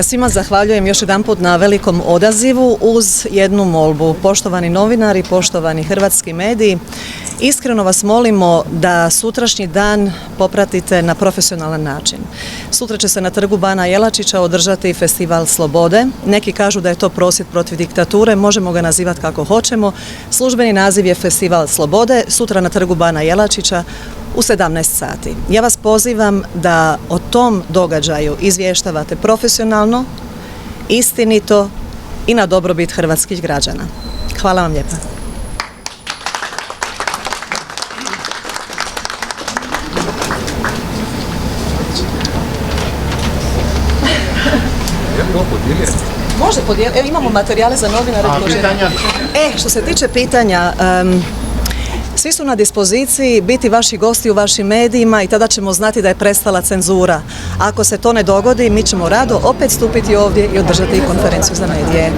Svima zahvaljujem još jedanput na velikom odazivu uz jednu molbu. Poštovani novinari, poštovani hrvatski mediji, iskreno vas molimo da sutrašnji dan popratite na profesionalan način. Sutra će se na trgu Bana Jelačića održati Festival Slobode. Neki kažu da je to prosvjed protiv diktature, možemo ga nazivati kako hoćemo. Službeni naziv je Festival Slobode, sutra na trgu Bana Jelačića u 17 sati. Ja vas pozivam da o tom događaju izvještavate profesionalno, istinito i na dobrobit hrvatskih građana. Hvala vam lijepa. Može podijeliti. Evo imamo materijale za novinare. Što se tiče pitanja, svi su na dispoziciji biti vaši gosti u vašim medijima i tada ćemo znati da je prestala cenzura. Ako se to ne dogodi, mi ćemo rado opet stupiti ovdje i održati konferenciju za medije.